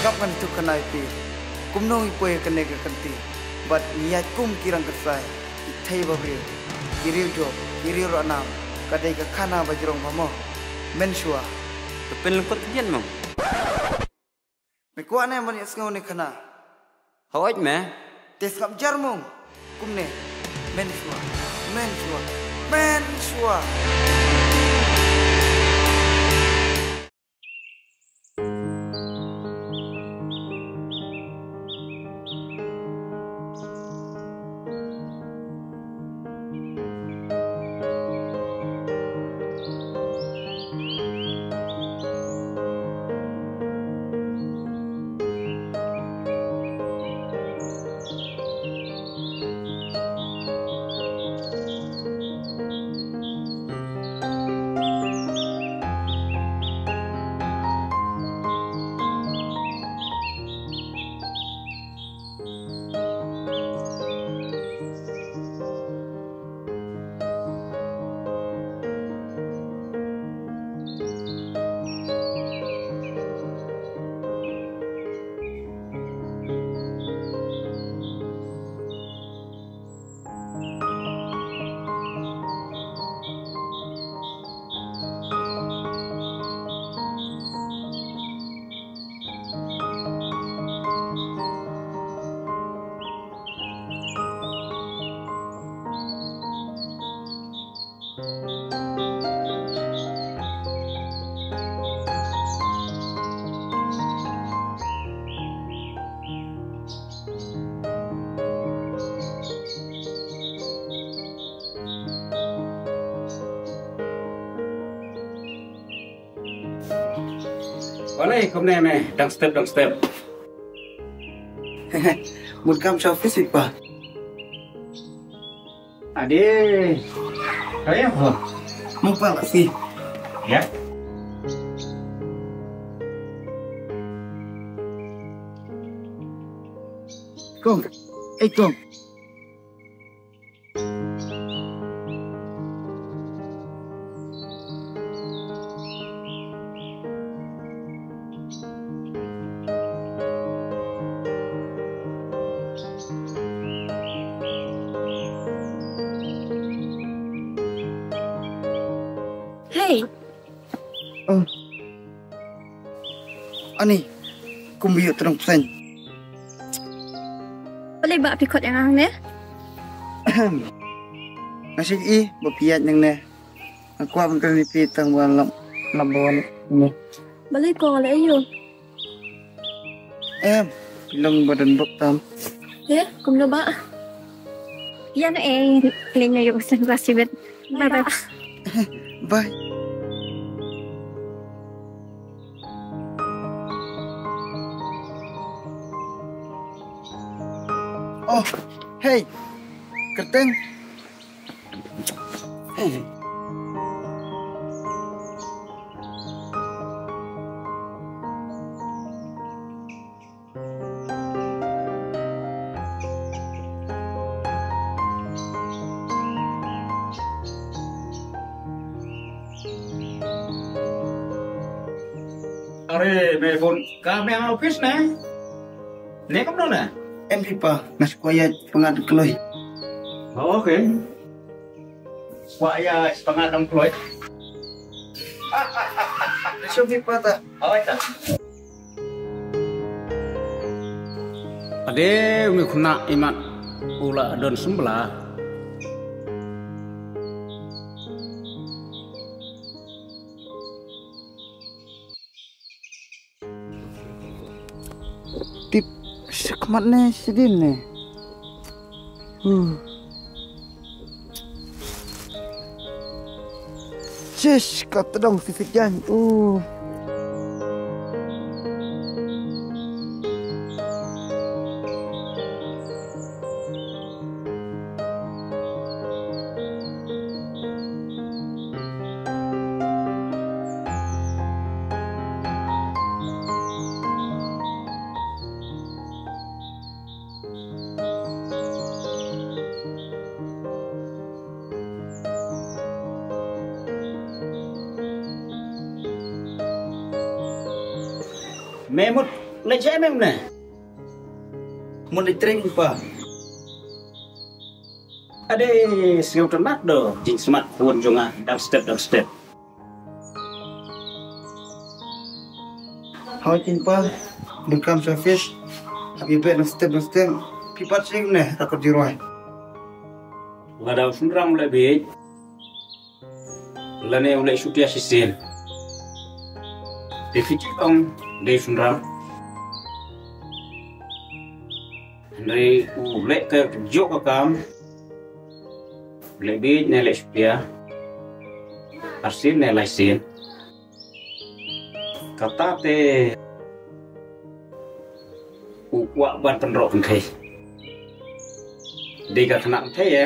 Ngap ngan tu kanai pi. Kumnong ipoy kanai ka kanti. But niat kum kirang kesai. Itai babri. Kiriu jo, kiriu ranam. Kadai ka kana bajrong mamo. Mensua. Kepen lengkot kian mong. Mekuan ne man isngau ne kana. Hawaj me. Tes ngap jar mong. Kumne. Mensua. Mensua. Mensua. Boleh, kom ne me. Dang step. Mun kam sa fisik pa. Ade. Kaya apa? Mumpal si. Ya. Kong. Kong. Hey, Oh. Ani. Kumbiyo terang pesan. boleh buat pikot yang ang ne? Nasib i bapiat yang ne. Aku akan kena pitang walam labon ni. Boleh ko le yo. Bilang badan doktam. Ya, kum lo ba? Yan linya yo sa klasibet. Bye bye. Bye. Oh, hey, Kerteng. Hey. Are me phone kami ang office na. Ne kom no na. MP pa, nas kuya pengat keloy. Oh, okay. Wa ya pangadang Floyd. Nasobi pa ta. Awai ta. Ade umi kuna imat ula don semblah. Tip sekmat ne sedin ne. Cis kata dong sisik jan. Memut lấy chế em nè. Muốn đi training pa. Ada siêu tròn mắt đồ, chính smart phone chung à, dubstep. Hoi tin pa. Bekam sa fish. Abi bet na step. Pipat sing ne rakot di roy. Ngadaw sunram lebih. Lane ulai syuti asisten. Deficit ong dari sunram. Dari ulai ke jok kam. Lebih nilai syutia. Arsin nilai sin. Kata te uak ban penrok pentai. Dega kena pentai ya.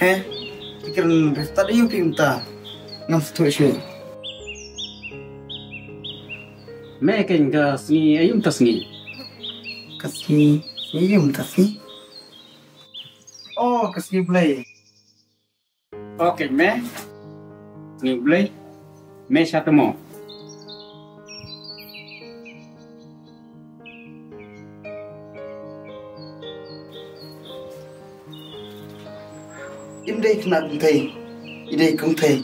Heh. Pikiran tadi you pinta. Ngam situation. Mungkin ke sini ayam tas ni. Kasih yum tasni. Oh, kasih play. Oke, me. Ni boleh. Me satu mo. Im đây kena thầy. Idai không thầy.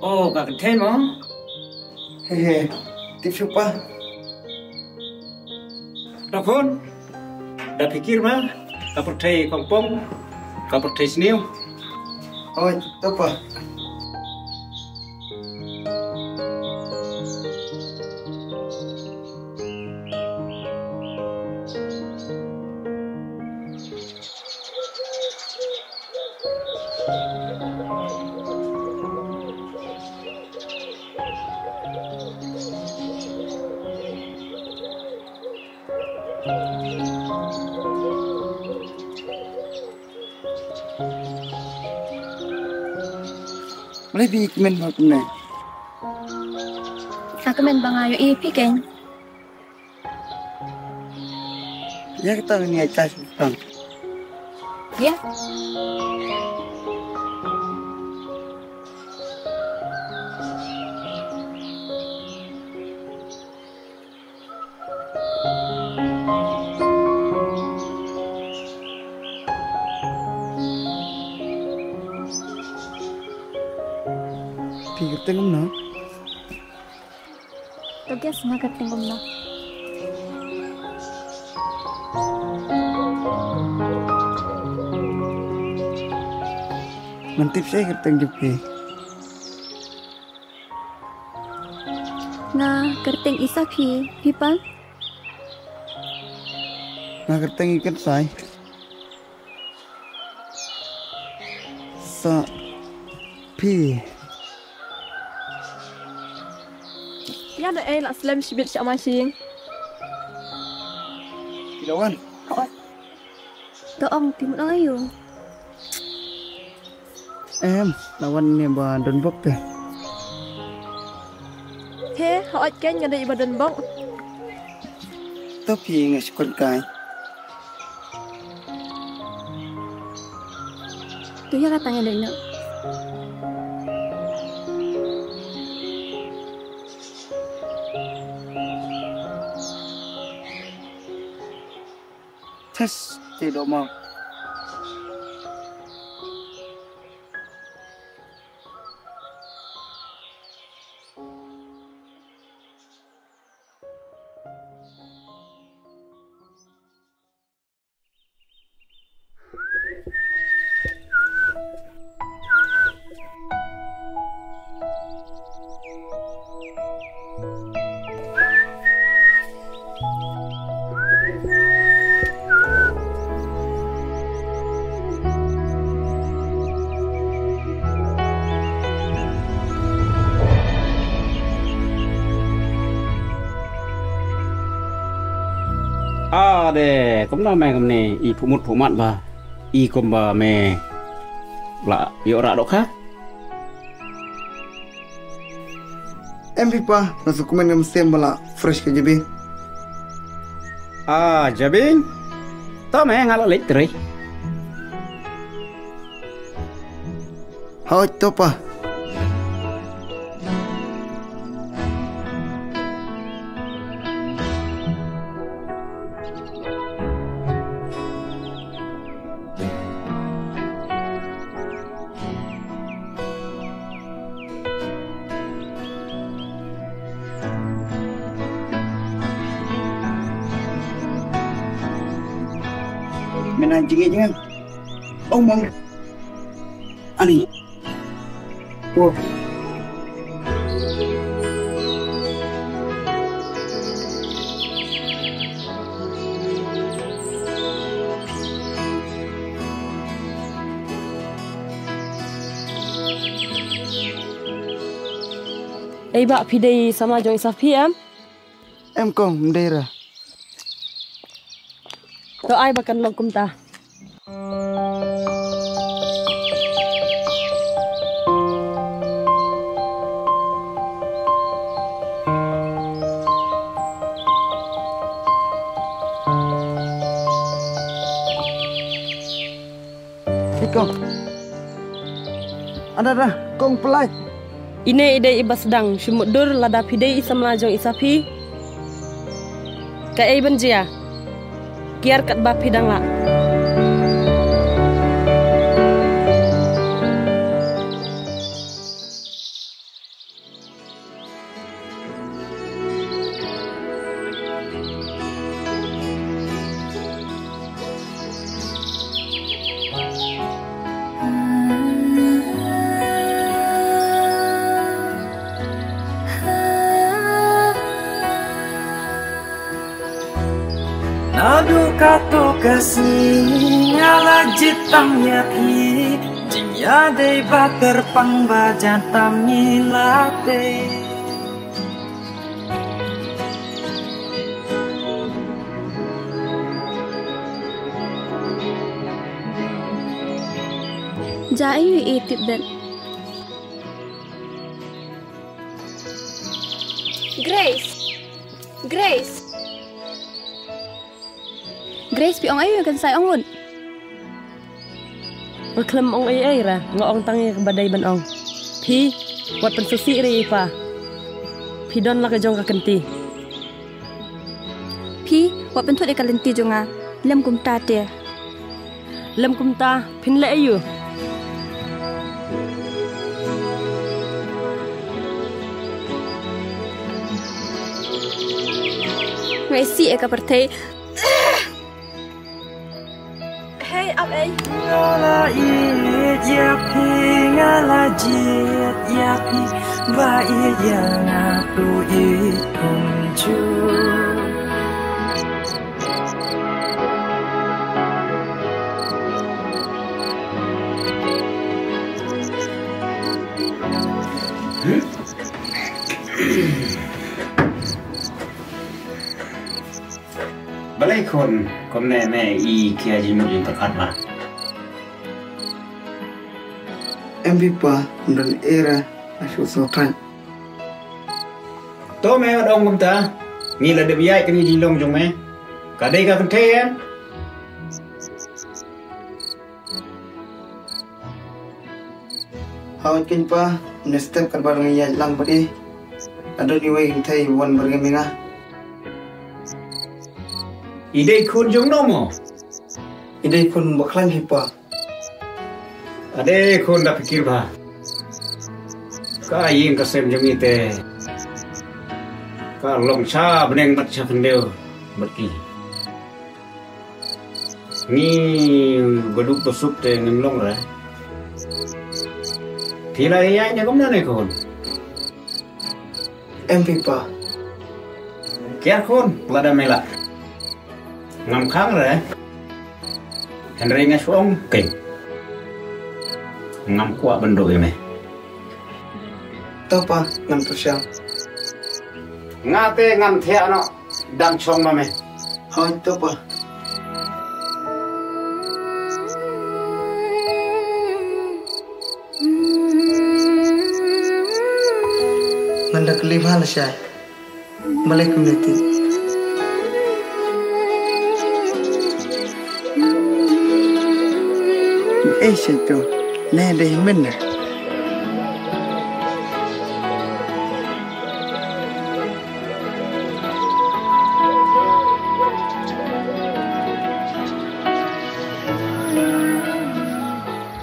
Oh, kak kentai mo. Hehe. Tips pa. Telepon. Dah fikir mah. Kau percaya kompong. Kau percaya seniu. Oi, tu pa. Boleh di-comment aku ni. Aku main bangayo ipi kan. Ya kita ni aja sekarang. Ya. Pikir tengok na. Tugas ngakat tinggal na. Mantip saya kerteng jupi. Nga kerting isa pipan. Nga kerteng ikat saya. Sa pi. Ya na lah slam sibit siya masing. Kilawan. Doong timut ayo. Lawan ni ba Don Bok teh. He, hoat kan nga da ibadan bang. Tapi nga sikon kay. Tu ya katanya dena. Tes tidak mau. Deh, kamu nama kamu ni, i pumut ba, i komba me, la, yo rak dok ha? Pipa, masuk komen yang mesti malah fresh ke JB. Jabing, tau me ngalak listrik. Hoi, tu apa? menanjingi jangan. Oh mang. Ani. Oh. Bak pidai sama jong Isafi em. Em kong mendera. Doa bakan lokum ta. Kong. Ada kong pelai. Ine ide iba sedang syumudur lada pidai isam lajong Isafi. Ka ei benjia. Kiar kat bap hidang la. Nadu kato kasih nyala jitang yaki Jia dei bakar pang bajan tamilate Jai itip dan. Grace. Grace pi ong ayo kan say ongun. Maklem ong ay ra ngaong tangi ke badai ban ong. Pi wat pensusi ri pa. Pi don la ka jong ka kenti. Pi wat pentut e kalenti jonga. Lem kum ta te. Lem kum ta pin le ayu. Grace e ka pertai. Hey up ay. Ngala iit yapi ngala jit yapi Ba iit yang aku itunju Balai kon ne i kia jimut yung takat ba. Em bị pa dan era asu sopan. To me odong kum ta. Ni la de biai kan jin long jong me. Ka dei ka kan the em. Hawan kin pa nestem kan barang ya lang badi. Ada di wei thai wan bergeminga. Idei kun jong no mo. Idai kun baklan hipa. Ade kun da pikir ba. Ka yin ka sem jong ite. Ka long cha beneng mat cha pendeu berki. Ni beduk besuk te ngem long ra. Thila ya nya kom na ne kun. Em pipa. Kiar kun lada mela. Ngam khang ra. Henry nga suong keng. Ngam kuat bendo ya me. Tau pa ngam tu siang. Ngate ngam thea no dang chong ma me. Hawan tau pa. Nanda kelima lah syai. Malaikum nanti. Situ, ne deh mana?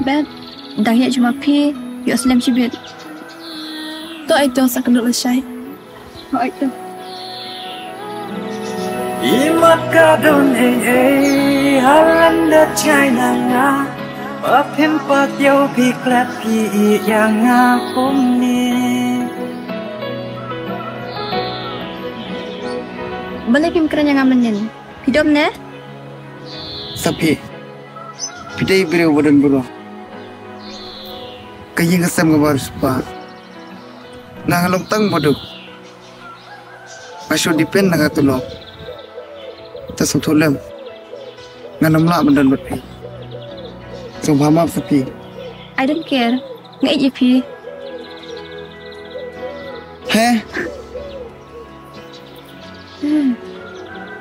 Ben, dah ya cuma pi, yo Islam cibit. Tu itu sakit syai. Oh itu. Imat kadon halanda China nga Apem pat yau pi klat pi yang ngakom ni Boleh pim kerana yang amenin. Hidup ne? Sapi. Pidai beriu badan buru. Kaya ngasam ngabar supa. Nangalong tang bodok. Masuk dipen nangatulong. Tas utulem. Nganamla badan berpi. Sumpah sapi. I don't care. Ngai je pi. Heh?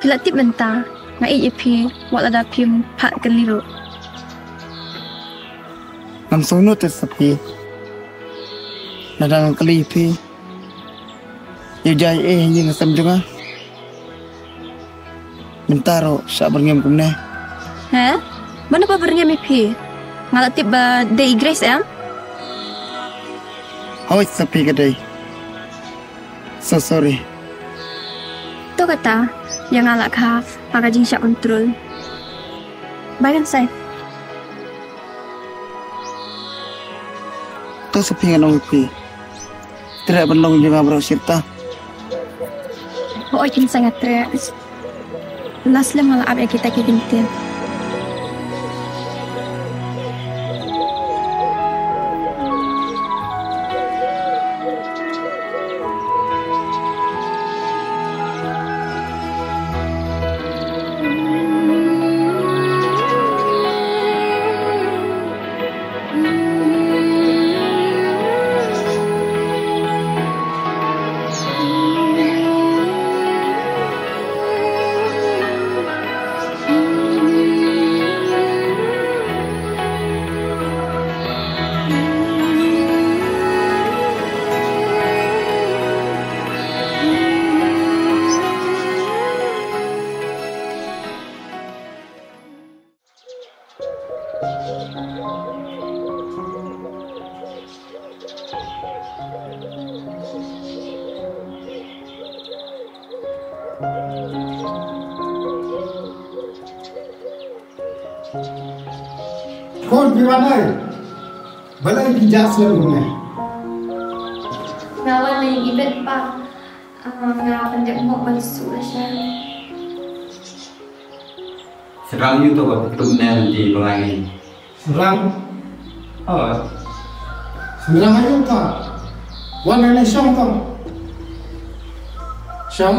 Bila tip mentah. Ngai je pi. Wak lada pim pat keliru. Langsung notis sapi. Nadang kali pi. Ya jai yang ngasam juga. Mentaro syak berngem kumne. Hah? Mana pa berngem pi? Ngalat tip ba day grace em? Hoi sapi kadai. So sorry. Tu kata yang ngalak khaf maka jing syak kontrol. Bayan saya. Tu sapi nganong pi. Tidak berlong juga bro sirta. Oh, jing sangat teriak. Last lem malah apa kita kintin. Kon piwanai, balai kijak selebihnya. Ngawan ni ibet pa. Ngawan dek mau balisu asal. Serang itu kok ketumnya di pelangi. Serang, serang aja tak. Warna ini syam tak. Syam.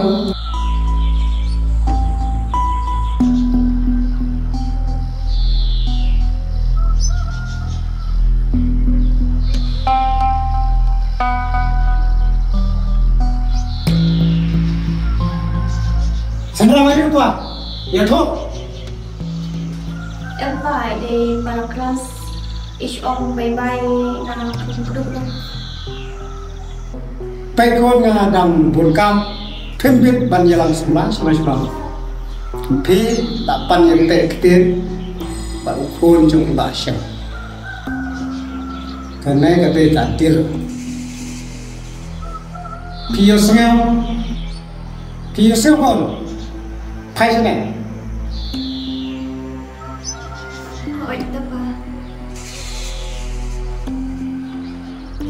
Serang aja tak. Ya tu. Em phải đi vào class each on bay bay nào cũng được luôn. ไปโกนงาดำบุญกรรมเพิ่มวิทย์บรรยลังสมาสมัยสมัยพี่ตับปัญญาเตะเตียนบรรคุนจงบาเชงกันไหนก็ไปตัดเตียนพี่ยศเงาพี่ยศเงาคนใครใช่ไหม Hỏi tập à?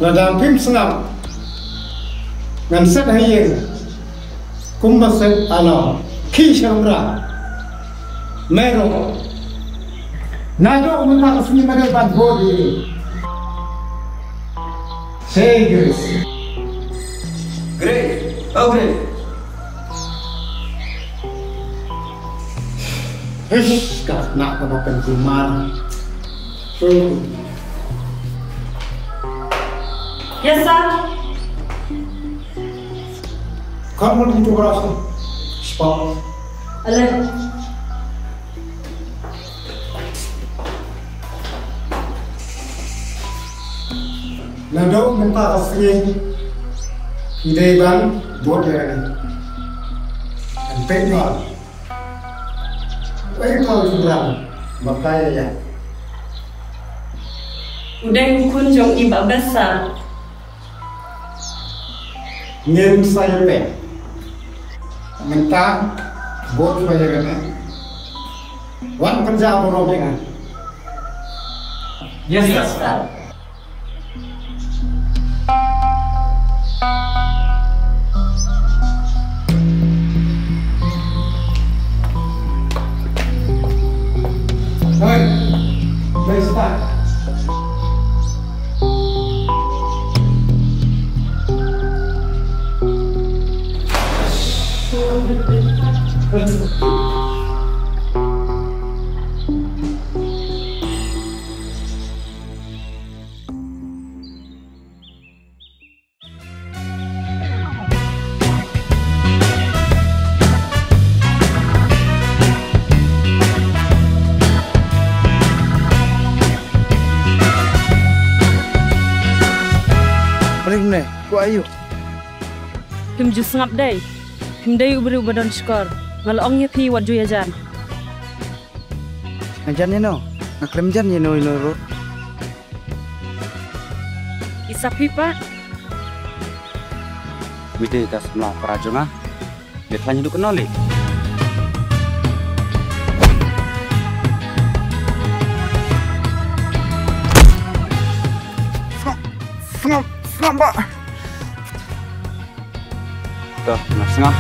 ระดับพิมพ์สงับงั้นเสร็จให้ยังกุมบัสเซตอาลอขี้เชิงระแม่รู้นายกมันมาสนิมกันบัดบดีเซกริส Grace. Oh Grace. เฮ้ยกับหนักก็มาเป็นกุมาร Yes, sir. Kamu itu berapa? Spot. Ale. Nado minta asli ide ban buat dia ni. Penjual. Kau sudah makanya ya. Udah kunjung iba besar. Ngem saya pe. Minta buat saya kan. Wan kerja apa robingan? Yes, Ustaz. Hei, baik Ustaz. Paling ne, ku ayu. Pim ju sengap day. Pim day ubri ubadon skor. Ngalong ya pi wat ju ya jan. Ngajan ni no, ngaklem jan ni no ro. Isapi pak. Wide tas mlah perajunga. Biasanya duk kenali. Sengap, Pak. Tuh, sengap.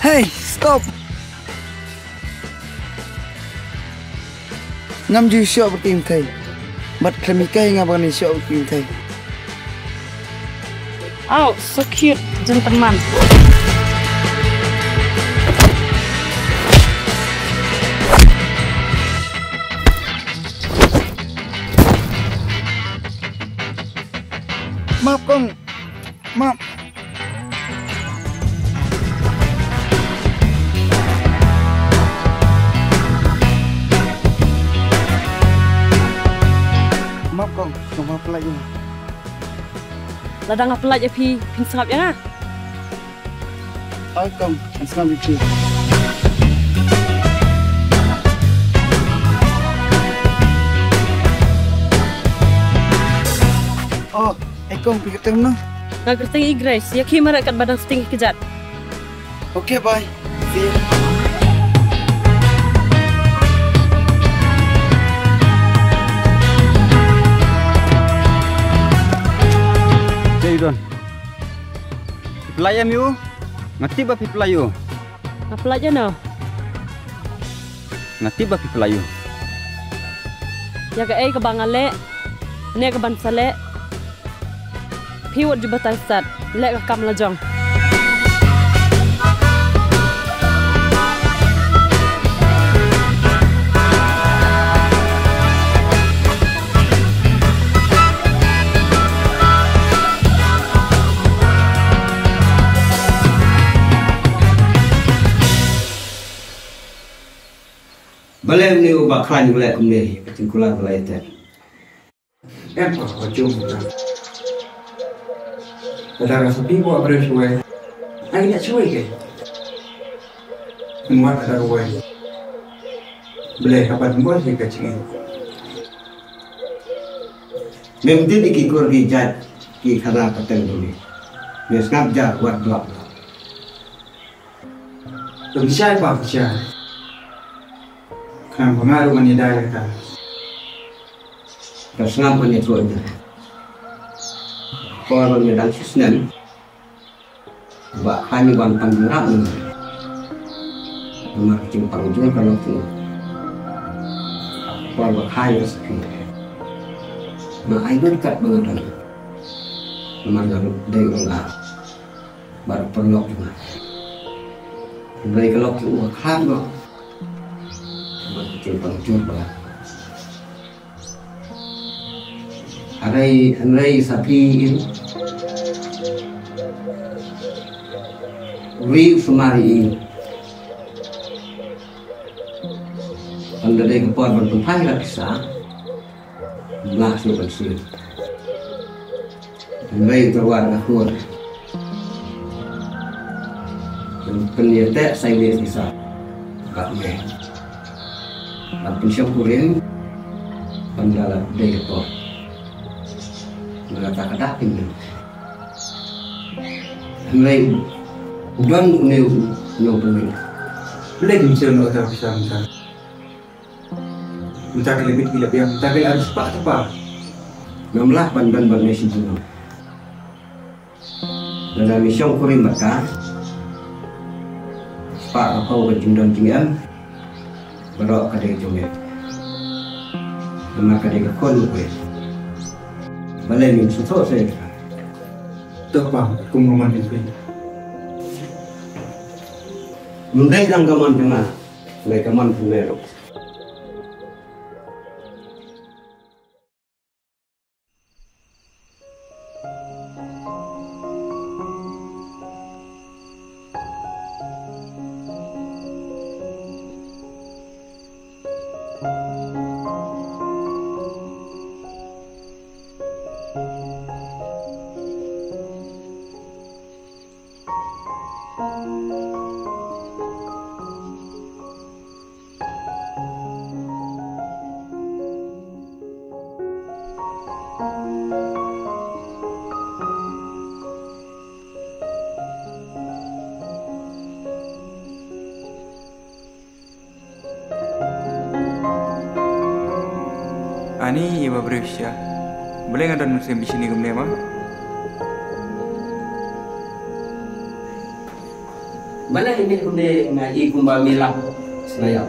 Hey, stop. Ngam ju syok bertim thai. Bat klemikai ngabani syok bertim thai. Oh, so cute, gentleman. Maaf kong, maaf. Maaf kong, maaf lagi. Ladang apa lagi pi pin sengap ya? Ay kong, asam bici. Oh, kong pikir tem no. Nak kerting igres, ya ki marak kat badang setinggi kejat. Okay, bye. See you. Don. Pelayam yu, ngati ba pi pelayu? Apa lagi no? Ngati ba pi pelayu? Ya ke ke bangale, ne ke bansale. Pi wat ju batai sat, le ke kam lajong. Balai ni ubah klan balai kumde, kecingkulan balai ter. Apa jom kita? Ada rasa bingung apa yang suai? Aku nak suai ke? Muat ada suai. Balai kapan muat ni kecing? Memang dia dikikur dijat, ki khana paten dulu. Dia ngap jar buat blok. Berbicara apa bicara? Kan pengaruh menidai kan. Terus ngap menyesuaikan. Kalau medan sisnen, buat kami bantang jerak ni. Nomor cimpang juga kalau tu. Kalau kaya sekian. Nah, ayo dekat banget. Nomor dari orang baru perlu juga. Dari kalau tu kan kok. Nomor cimpang juga. Arai sapi ini. Ri sumari ini. Anda dari kepala berpenghai lah kisah. Belah sih bersih. Rai keluar keluar. Penyerta saya lihat kisah. Tak meh. Tapi siapa kuring. Pendalat dari kepala. Mereka kadakin. Rai udang neu pemin. Lagi macam mana tak bisa macam. Minta lebih bila biar minta harus pak apa? Namlah ban nasi juga. Dalam mission kuring mereka, pak kau berjumlah tinggal, berok kadang jumlah. Nama kadang kon kuih. Balai min susah saya. Tu apa? Kumroman itu. Mendai dan gaman tengah, mereka gaman pemerok. Ani iba berusia, boleh nggak dan musim di sini kemana mah? Mana ini kunde ngai kumba milah senayau.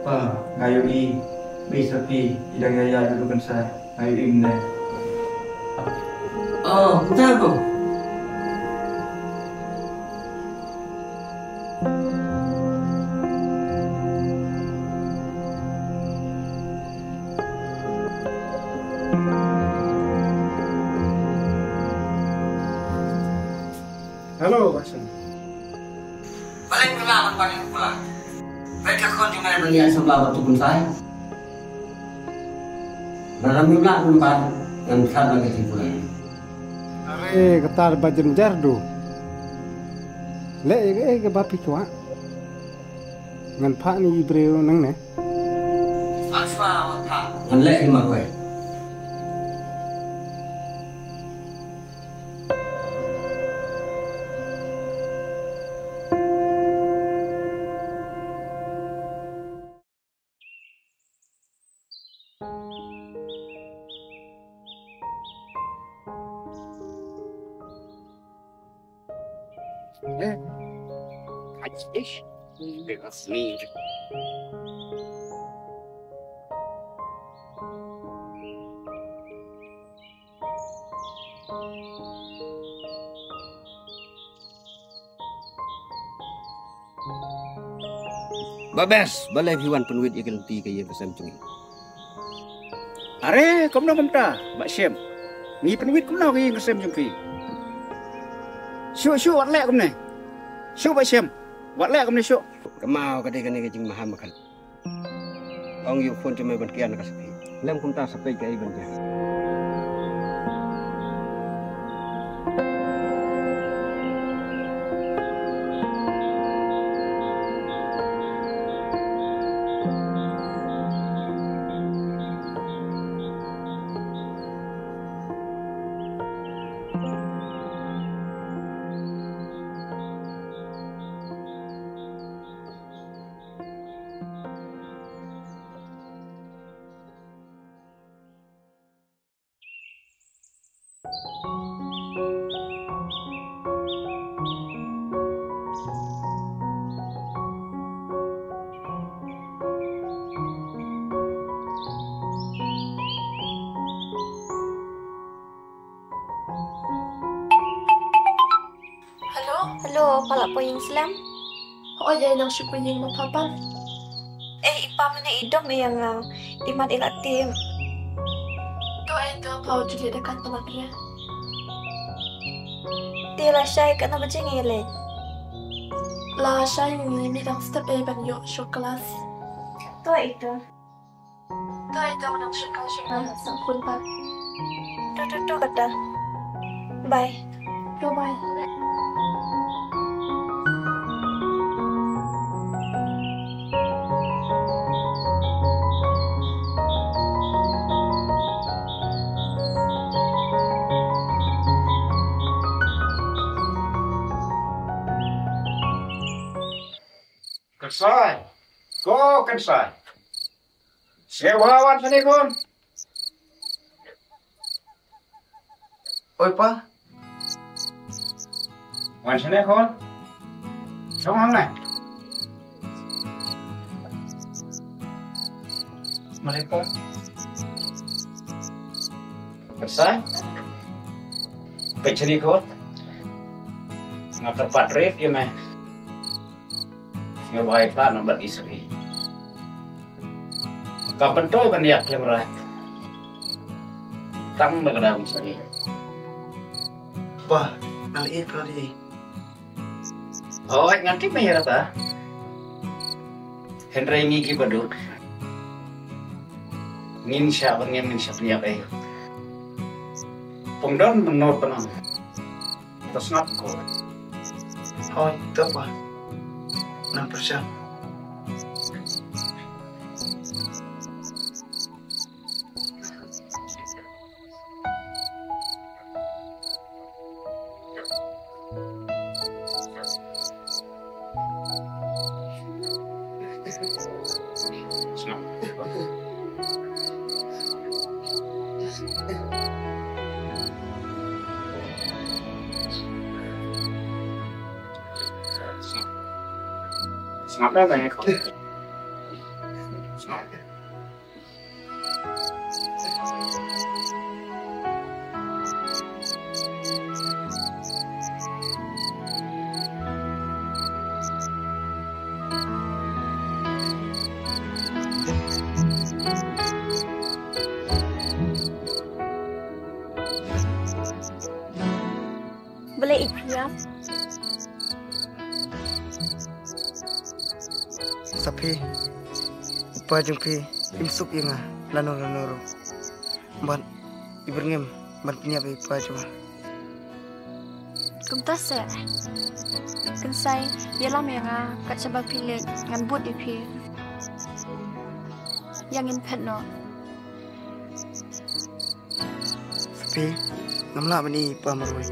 Pa, ngayo bisa pi, idang gaya dulu kan saya, ngayo imne. Oh, betul kok. Halo, Basan. Balik pulang, balik pulang. Mereka kon cuma belian sebelah batu pun saya. Dalam jumlah tempat yang besar bagi timbulan. Ketar bajen jardu. Le ke bapi kuat. Ngan pak ni ibreu nang ne. Asma wata. Anlek lima gue. Babes, balai hiwan penuit ikan ti kaya pesan cungi. Are, komna komta, Mbak Syem. Ni penuit komna kaya kesem jumpi. Syuk wat lek komne. Syuk Mbak Syem. Wat lek komne syuk. Kemau kadai kene kecing maham makan. Ong yuk pun cuma berkian kasapi. Lem komta sampai kaya banja. do palak po yung slam. O ay nang siya po yung mapapan. Ipa man na idom yang imat ilatim. Do ay do pao juli dekat pelatnya. Tila siya ka na ba jingilin? La siya yung nang step ban yo show kelas. To itu. Do ay do nang siya ka sang kun pa. Do kata. Bye. Do bye. Kansai. Go kansai. Sewawan sini kon. Oi pa, Wan sini kon. Xong này. Mereka Kansai. Ke sini kon. Ngap tempat ref ya meh. Ngebaik pak nomor istri. Kapan tuh kan ya kamera. Tang berkedam sini. pa, naliit ko di. Oh, nganti meh rata. Henry ngigi badut. Ngin siapa punya kayu. Pengdon menurut penang. Terus ngap ko. Hoy, ito pa. 6%. Ngap dah banyak kok. Boleh ya? Sapi, upa jumpi, imsup yang lano. Ban, iberngem, ban punya upa cuma. Kumtas ya. Kensai, dia lam yang kat sebab pilih ngan buat di pi. Yang in no. Sapi, ngamla bani upa marwai.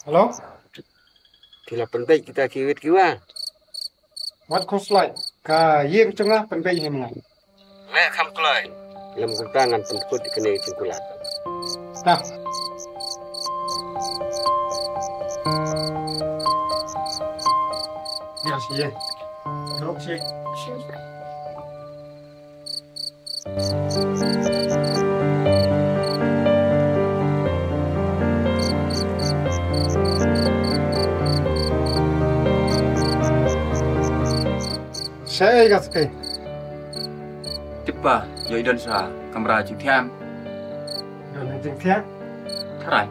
Hello? Thì là phần bệnh kita cứu à? What course like? Ka yeng chunga penbei hem ngai. Lẽ khăm kelai. Lem guntangan temput dikenai cingkulat. Nah. Ya sih ya. Terus sih. Saya ingat sekali. Tiba, yo idon sa kamera jitiam. Yo nanti tiap. Tarai.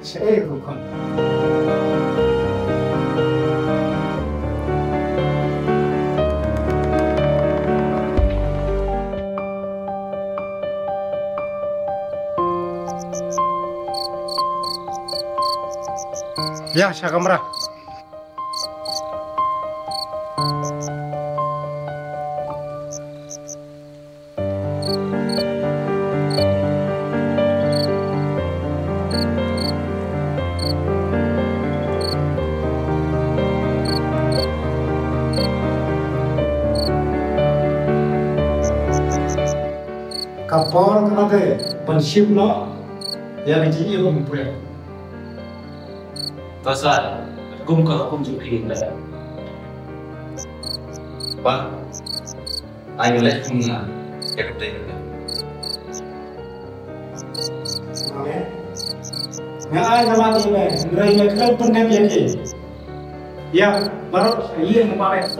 Saya bukan. Ya, Syakamra. Kapal ada penship lo yang di ilmu pula. Tasar, kum ka kum juki na. Pa, ayo let kumna, ya kata ini. Oke. Yang ay nama ini, rai mereka pernah biaki. Ya, baru iya kemarin.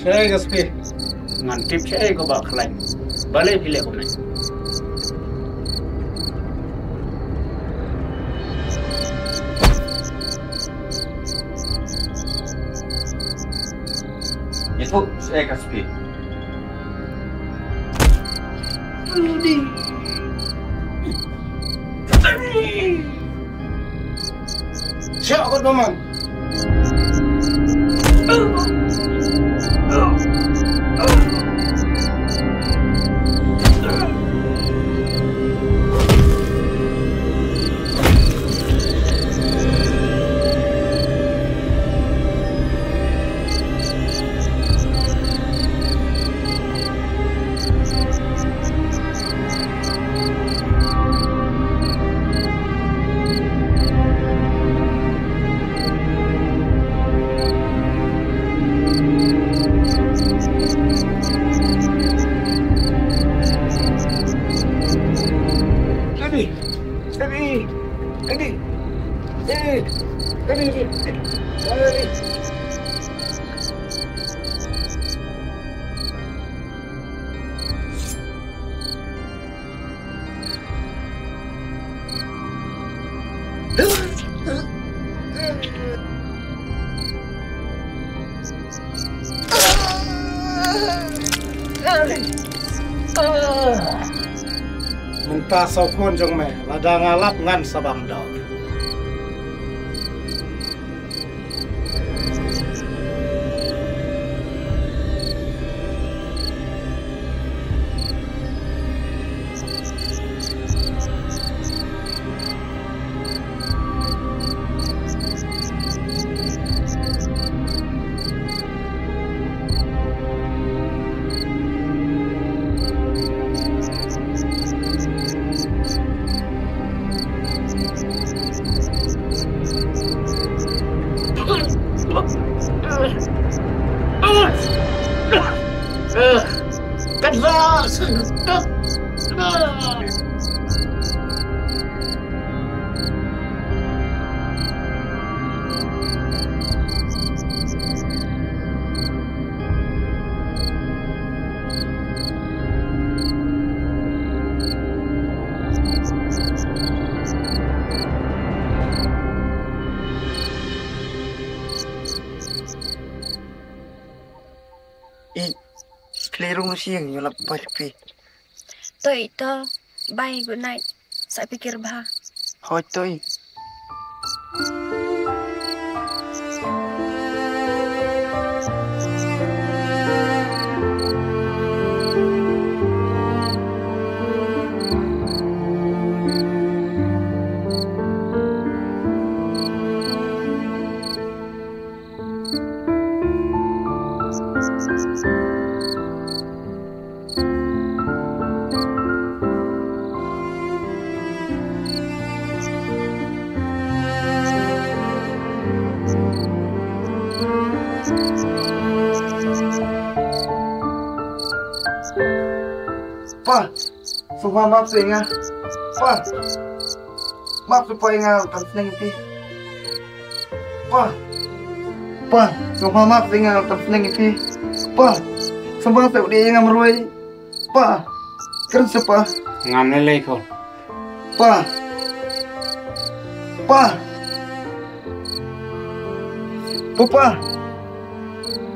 Saya gaspi. Ngantip saya ko ba khalai. Balik pilih ko na. Itu saya gaspi. Siap kot Maman. Mentah sokon jong me, lada ngalap ngan sabam dau. rung siang yo lap pai pi. Tôi ito. Bye, good night. Saya pikir bah. Hoi toi. Pa, sumpah maaf saya. Pa, maaf supaya nggak terseneng pi. Pa, sumpah maaf saya nggak terseneng pi. Pa, sumpah saya udah nggak meruai. Pa, keren siapa? Ngam lele kau. Pa,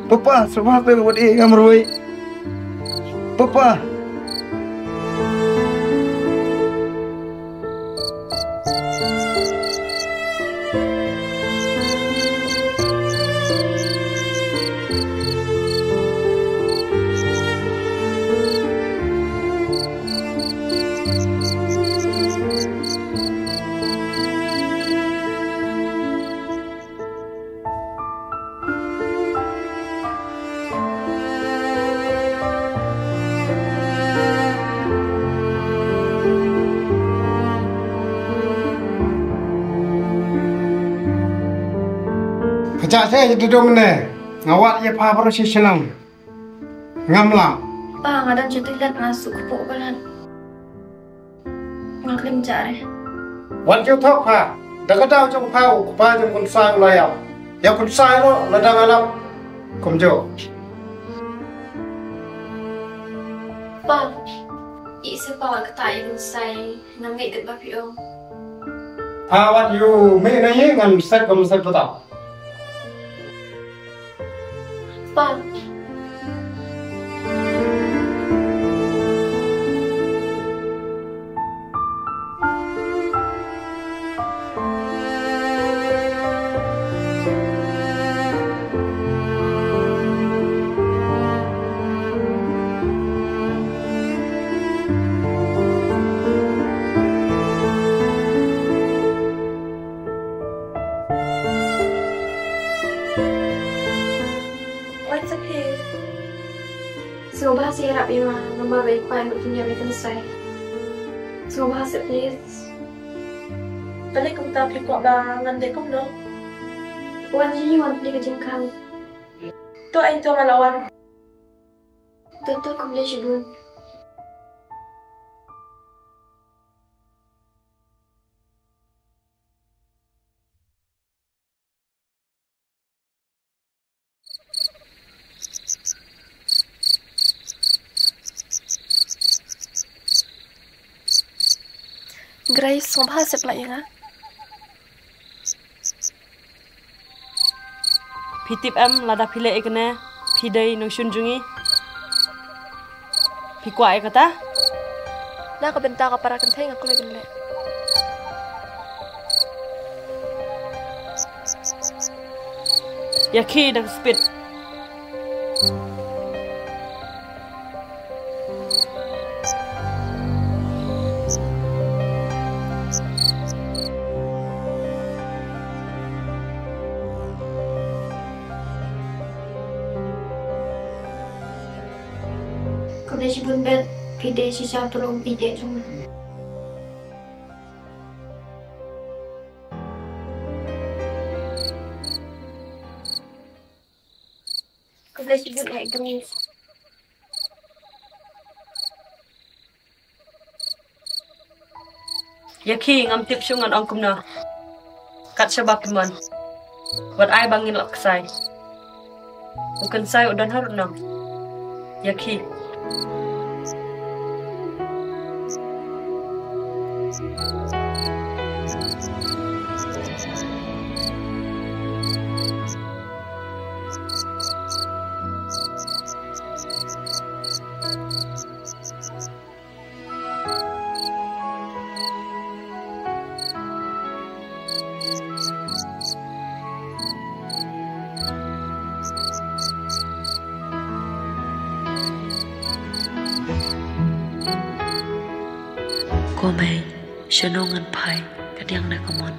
Papa, sumpah saya udah nggak meruai. Papa. Kecak saya jadi domine. Ngawat ya pa profesional. Ngamla. Pa, ngadang jatuh lihat masuk ke pokok ngaklim jare. Wan kêu thok pa. Daga dau trong phao của pa trong con sai lo yao. Ya con sai lo là đang alam. Kom jo. Pa, isa pa katayin say nanggay kat ba piyo. Pa wat you me na ye ngan set kom set patao. Pa, semoga hasil harap ima nomor baik pai untuk menjadikan saya. Semoga hasil please. Tadi kamu tak pergi kuat bangan deh kamu dong. Wan ji wan pergi ke jengkang. Tu itu ngelawan. Tentu aku boleh sebut. Grace, semoga hasil lagi kan? Pitip lada pile ikne pidai nung shunjungi. Pikwa kata? Dah kebentar ke para kenteng aku lagi nilai. Yaki dah speed. Kalau si bun bed, pide si siapa tolong pide cuma. Kalau si bun Grace. Yaki ngam tip syungan ongkum na. Kat sebab teman. Buat ai bangin lak sai. Bukan saya udah harus nang. Yaki. qua mày cho nó ngăn phải cái điang này của mình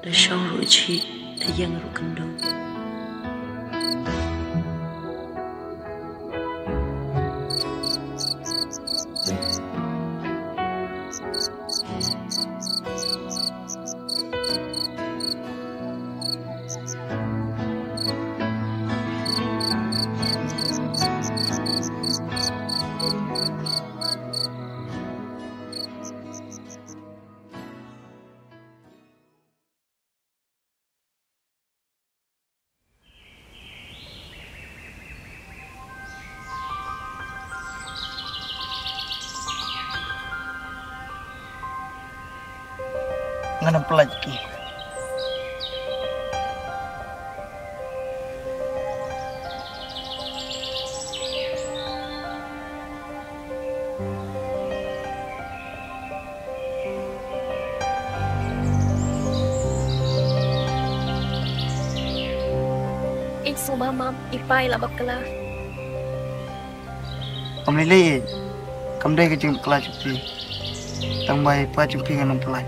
để sau rủi chị để dân rủi cần đâu. Ngana pelajki. Ik sumpah mam, ipai lah bakala. Pemilih, kamdai ke jeng kelas cuci. Tambah pa cuci ngana pelaj.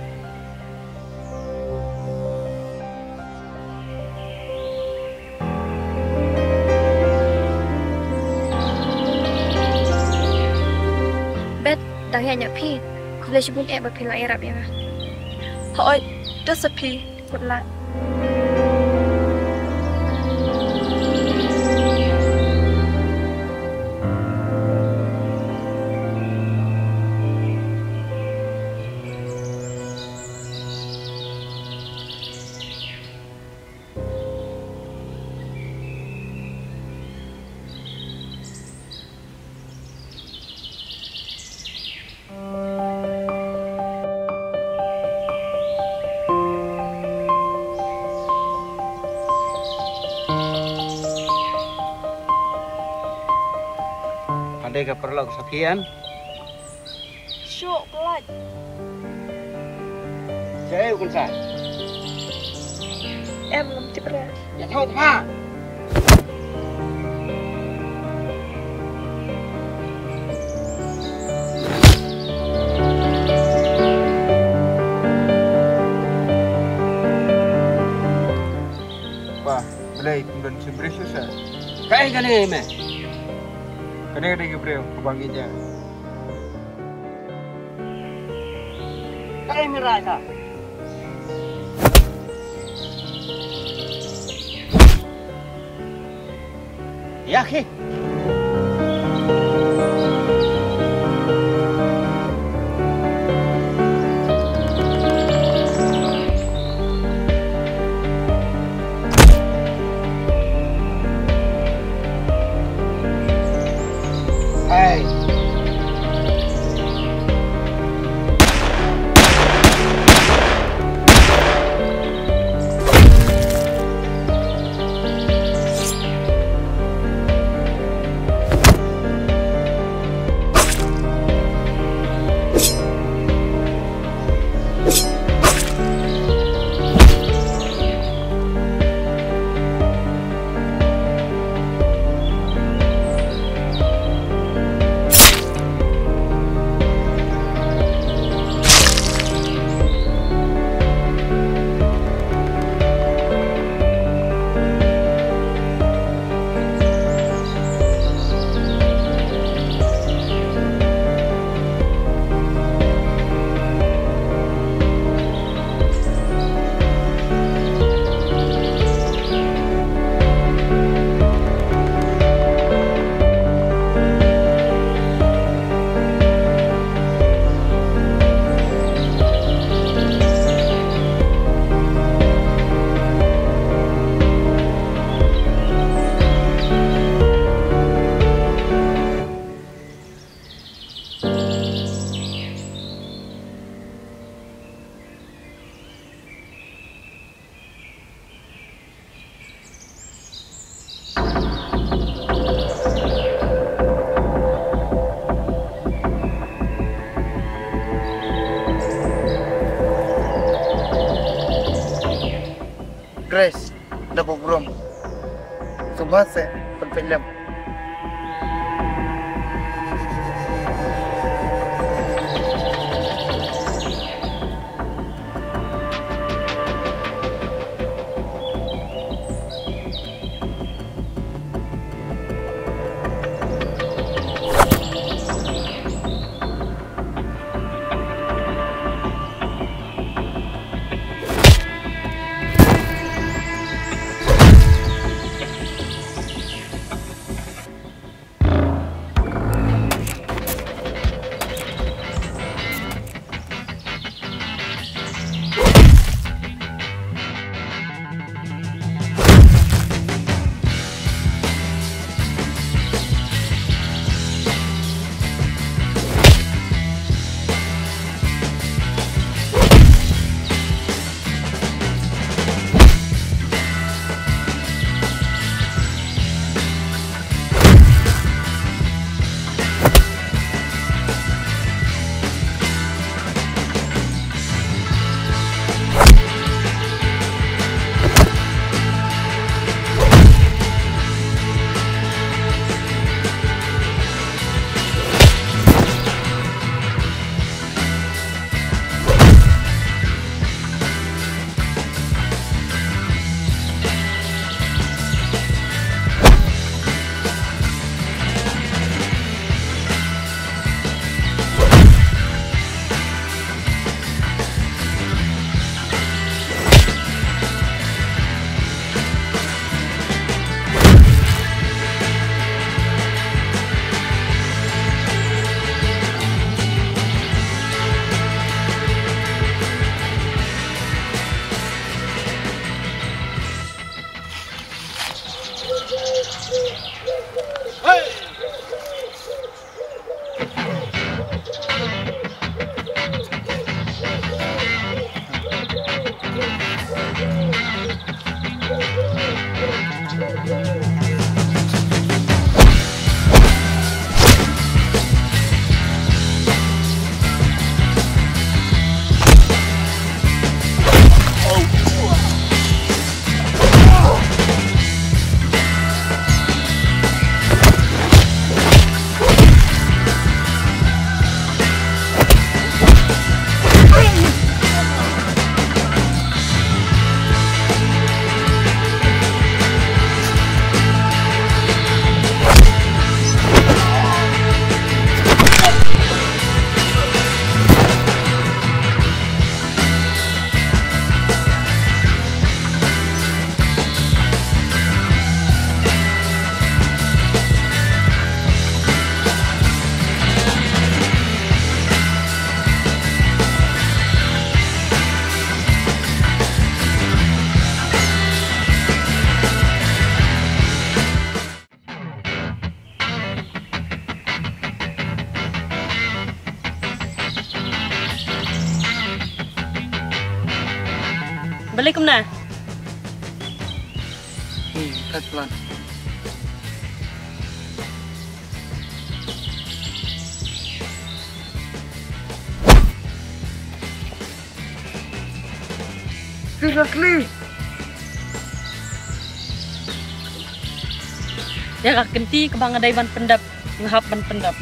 Đang nghe nhạc phi, không lấy cho bún em bật phim lại rap vậy mà. Hỏi, rất là phi, một lại. Ada ke perlu kesakian? Syuk, pelaj. Saya bukan saya. Em làm tiếp ra. Ya tahu apa? Pak, belai kemudian sembris susah. Kayak gini me. Kena ada Gabriel, kebanginya. Kayak merasa. Ya, ki. Hey. Grace, dah program. Sumpah saya film. Balik kemana? Kat pelan. Seriously? Ya kak kenti kebangadai ban pendap, ngahap ban pendap.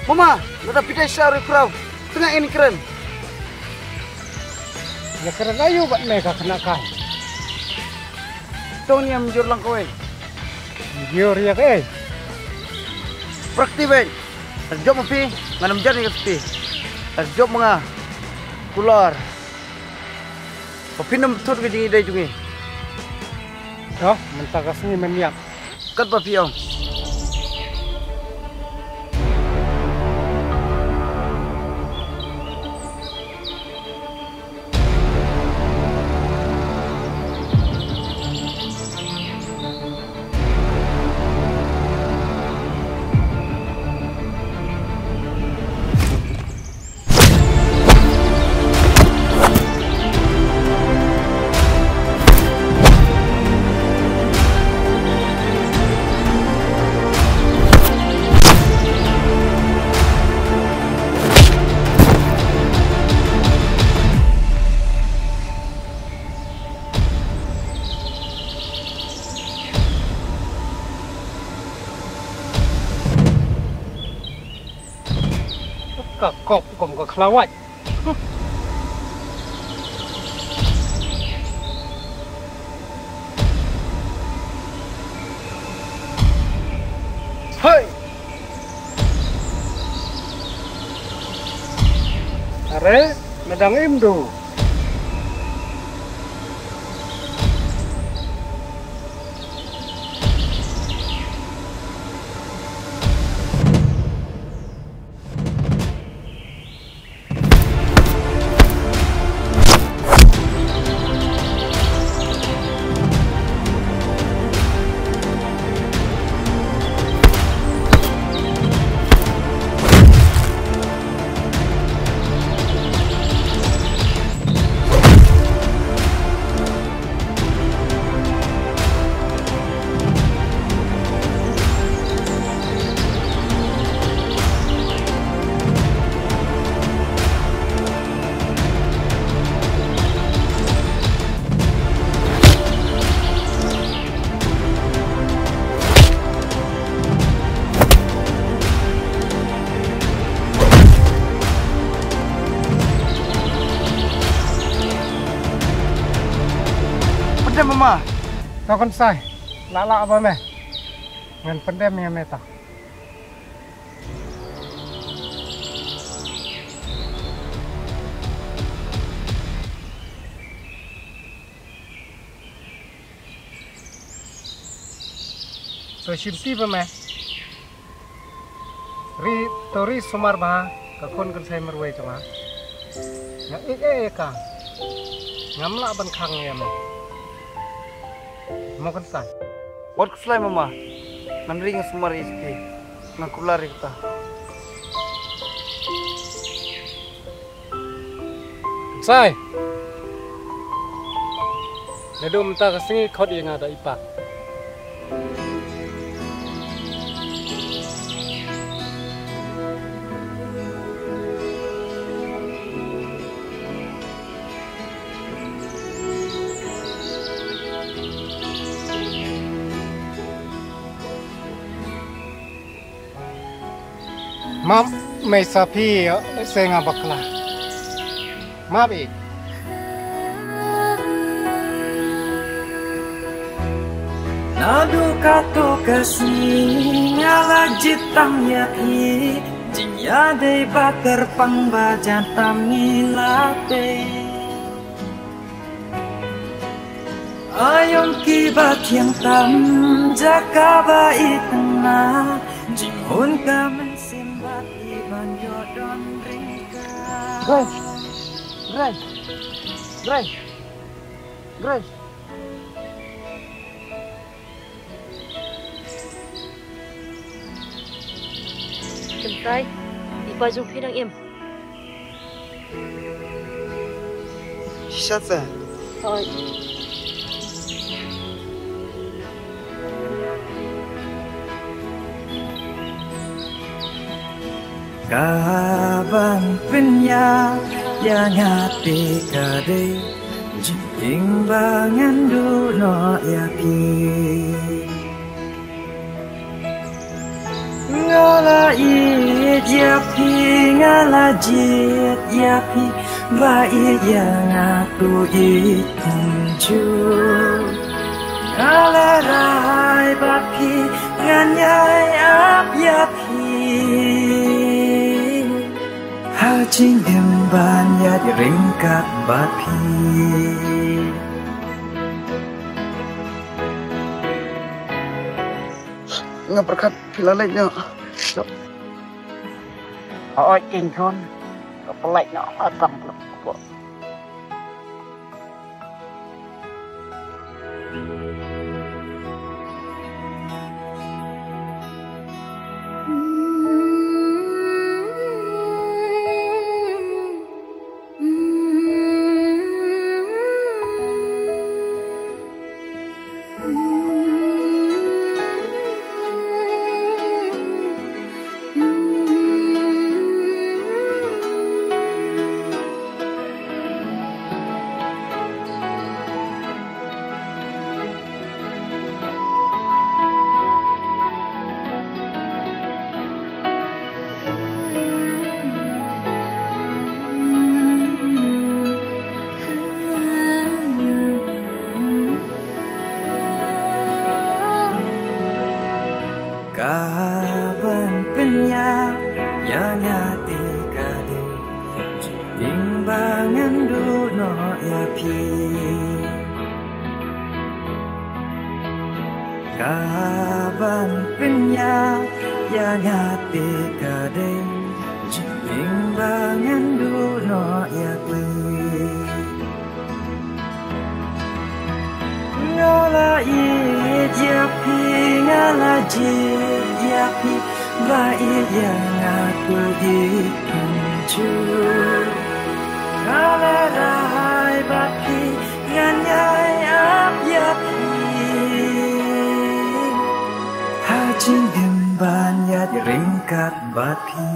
Mama, nada pidai syari prau. Tengah ini keren. Ya keren ayo buat mereka kenakan. Tong yang menjur lang kowe. Menjur ya ke? Prakti ben. Terjop mapi, nganam jari ke sepi. Terjop mga kular. Papinam betul ke jingi dai jungi. Oh, mentakas ni meniak. Kat papiong. Kok ke kelawat. Hai. Are, medang imdu. tao con sai lạ lạ với mày ngân phân đem mày tao tôi simti với mày ri tori sumar bah kakon kan saya merway cuma yang ka ngamla ban khang ya mày mau kan sai What fly mama? Nanring sumar isti. Nakular kita. Sai. Nedo minta kesini kau yang ada ipak. Maaf, may sapi saya nggak bakal. Maaf ik. Nadu kato kasih ngala jitang ya i jia de bakar pang bajan tamilate ayom kibat yang tam jaka baik na jingun kamen simbat iban yodon ringka Grace. Siyempre, iba yung pinang im. Siya sa. Hoy. Kaban penya yang hati kade jing bangan duno yakin ngala it yapi ngala jit yapi baik yang aku ikunju ngala rai bapi nganyai ap yapi hajing emban ya diringkat bapi Nga berkat pilalay nyo. Oo, ingkon. Kapalay na atang po. Kaban penya yang hati kade timbangan duno yapi Kaban penya yang hati kade timbangan duno yapi ngala it yapi ngala jit yapi baik yang aku dikunju ngala rai bapi nganyai ap yapi hajing emban ya diringkat bapi